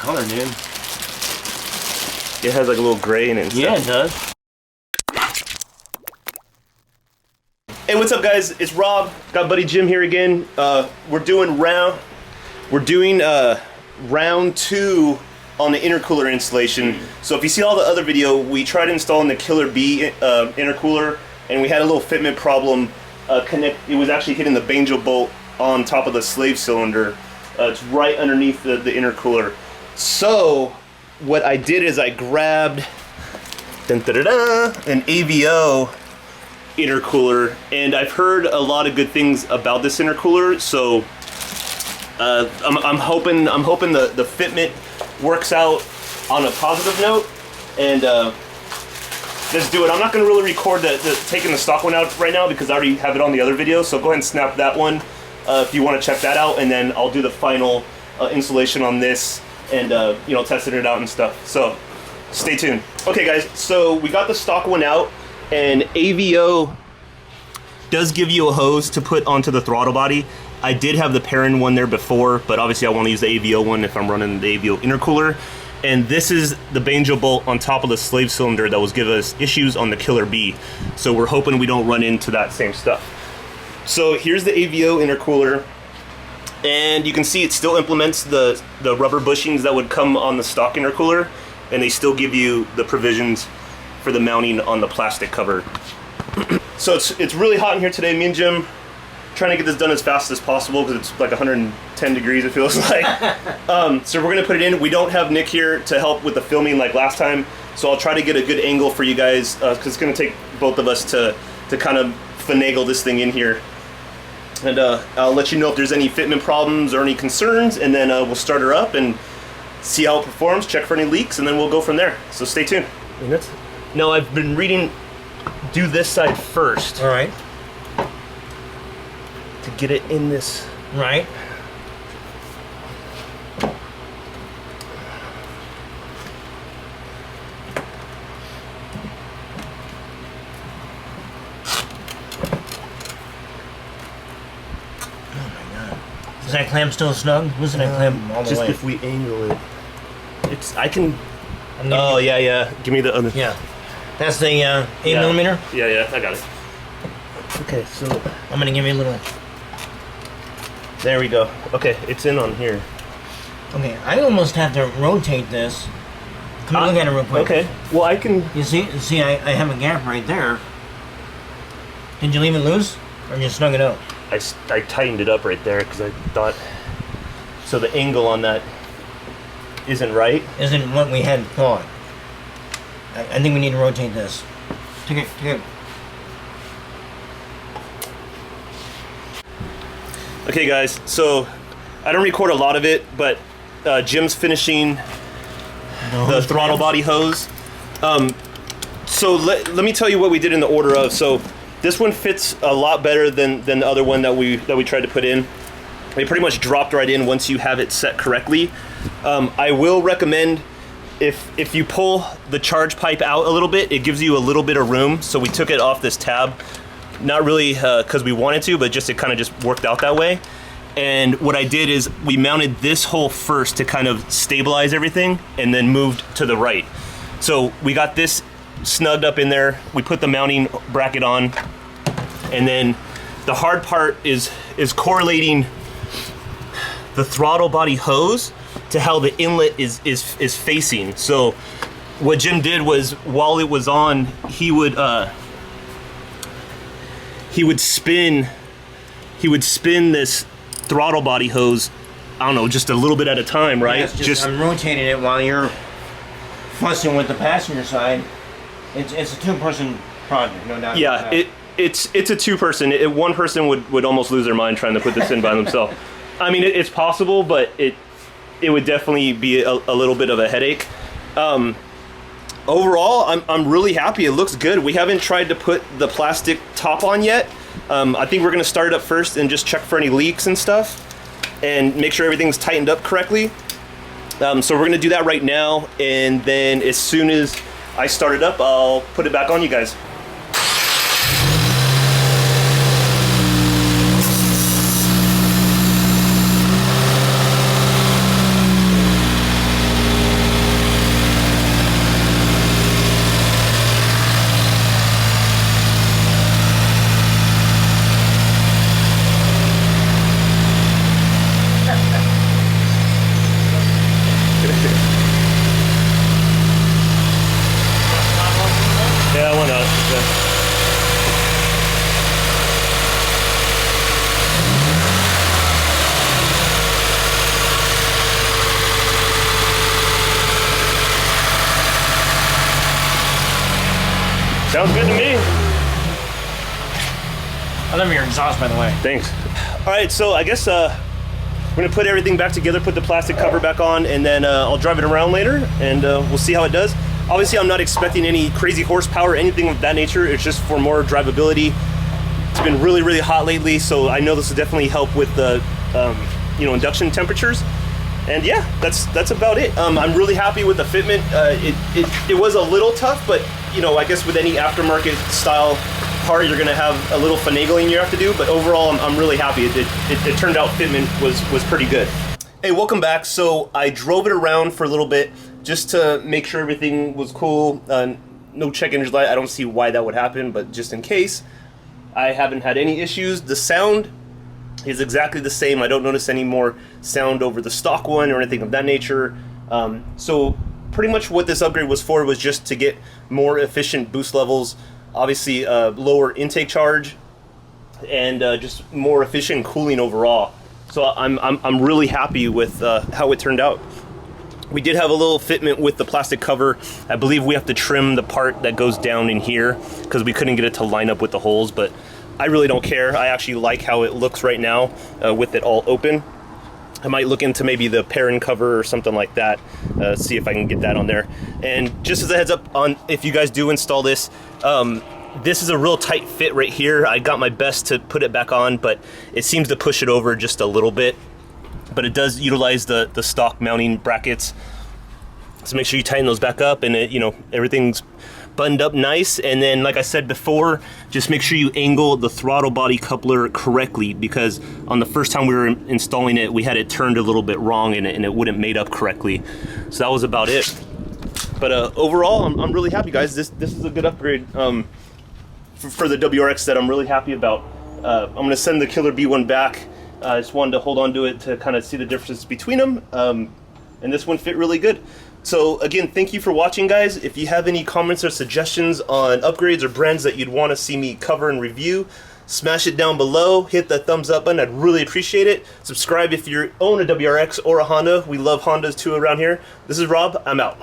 color, dude. It has like a little gray in it and stuff. Yeah, it does. Hey, what's up, guys? It's Rob. Got buddy Jim here again. We're doing round 2 on the intercooler installation. So if you see all the other video, we tried installing the KillerB intercooler, and we had a little fitment problem. It was actually hitting the banjo bolt on top of the slave cylinder. It's right underneath the intercooler. So what I did is I grabbed an AVO intercooler, and I've heard a lot of good things about this intercooler. So I'm hoping the fitment works out on a positive note, and let's do it. I'm not going to really record taking the stock one out right now because I already have it on the other video. So go ahead and snap that one if you want to check that out, and then I'll do the final installation on this and you know, testing it out and stuff. So stay tuned. Okay, guys. So we got the stock one out, and AVO does give you a hose to put onto the throttle body. I did have the Perrin one there before, but obviously I want to use the AVO one if I'm running the AVO intercooler. And this is the banjo bolt on top of the slave cylinder that was giving us issues on the KillerB. So we're hoping we don't run into that same stuff. So here's the AVO intercooler, and you can see it still implements the rubber bushings that would come on the stock intercooler, and they still give you the provisions for the mounting on the plastic cover. So it's really hot in here today. Me and Jim trying to get this done as fast as possible because it's like 110 degrees, it feels like. So we're gonna put it in. We don't have Nick here to help with the filming like last time, so I'll try to get a good angle for you guys because it's gonna take both of us to kind of finagle this thing in here. And I'll let you know if there's any fitment problems or any concerns, and then we'll start her up and see how it performs, check for any leaks, and then we'll go from there. So stay tuned. Now I've been reading, do this side first. All right. To get it in this. Right. Is that clamp still snug? Loosen that clamp all the way. Just if we angle it. I can. Oh, yeah. Give me the other. Yeah. That's the 8mm? Yeah, I got it. Okay, so. I'm going to give you a little. There we go. Okay, it's in on here. Okay, I almost have to rotate this. Come look at it real quick. Okay, well, I can. You see, I have a gap right there. Did you leave it loose? Or you snug it up? I tightened it up right there because I thought, so the angle on that isn't right. Isn't what we had thought. I think we need to rotate this. Take it. Okay, guys, so I don't record a lot of it, but Jim's finishing the throttle body hose. So let me tell you what we did in the order of. So this one fits a lot better than the other one that we tried to put in. It pretty much dropped right in once you have it set correctly. I will recommend if you pull the charge pipe out a little bit, it gives you a little bit of room. So we took it off this tab, not really because we wanted to, but just it kind of just worked out that way. And what I did is we mounted this hole first to kind of stabilize everything, and then moved to the right. So we got this snugged up in there. We put the mounting bracket on, and then the hard part is correlating the throttle body hose to how the inlet is facing. So what Jim did was, while it was on, he would spin this throttle body hose, I don't know, just a little bit at a time, right? Yeah, just I'm rotating it while you're fussing with the passenger side. It's a two-person project, no doubt. Yeah, it's a two-person. One person would almost lose their mind trying to put this in by themselves. I mean, it's possible, but it would definitely be a little bit of a headache. Overall, I'm really happy. It looks good. We haven't tried to put the plastic top on yet. I think we're going to start it up first and just check for any leaks and stuff, and make sure everything's tightened up correctly. So we're going to do that right now, and then as soon as I start it up, I'll put it back on you guys. Sounds good to me. I love your exhaust, by the way. Thanks. All right, so I guess we're gonna put everything back together, put the plastic cover back on, and then I'll drive it around later, and we'll see how it does. Obviously, I'm not expecting any crazy horsepower or anything of that nature. It's just for more drivability. It's been really, really hot lately, so I know this will definitely help with the, induction temperatures. And yeah, that's about it. I'm really happy with the fitment. It was a little tough, but I guess with any aftermarket style part, you're gonna have a little finagling you have to do. But overall, I'm really happy. It turned out fitment was pretty good. Hey, welcome back. So I drove it around for a little bit just to make sure everything was cool. No check engine light. I don't see why that would happen, but just in case, I haven't had any issues. The sound is exactly the same. I don't notice any more sound over the stock one or anything of that nature. So pretty much what this upgrade was for was just to get more efficient boost levels, obviously lower intake charge, and just more efficient cooling overall. So I'm really happy with how it turned out. We did have a little fitment with the plastic cover. I believe we have to trim the part that goes down in here because we couldn't get it to line up with the holes, but I really don't care. I actually like how it looks right now with it all open. I might look into maybe the parent cover or something like that, see if I can get that on there. And just as a heads up on if you guys do install this, this is a real tight fit right here. I got my best to put it back on, but it seems to push it over just a little bit. But it does utilize the stock mounting brackets. So make sure you tighten those back up, and everything's buttoned up nice. And then, like I said before, just make sure you angle the throttle body coupler correctly, because on the first time we were installing it, we had it turned a little bit wrong and it wouldn't mate up correctly. So that was about it. But overall, I'm really happy, guys. This is a good upgrade for the WRX that I'm really happy about. I'm gonna send the KillerB one back. I just wanted to hold on to it to kind of see the difference between them. And this one fit really good. So again, thank you for watching, guys. If you have any comments or suggestions on upgrades or brands that you'd want to see me cover and review, smash it down below. Hit the thumbs up button. I'd really appreciate it. Subscribe if you own a WRX or a Honda. We love Hondas too around here. This is Rob. I'm out.